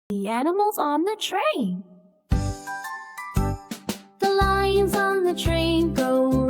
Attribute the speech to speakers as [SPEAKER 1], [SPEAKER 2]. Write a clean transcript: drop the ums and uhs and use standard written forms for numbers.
[SPEAKER 1] The animals on the train. The lions on the train go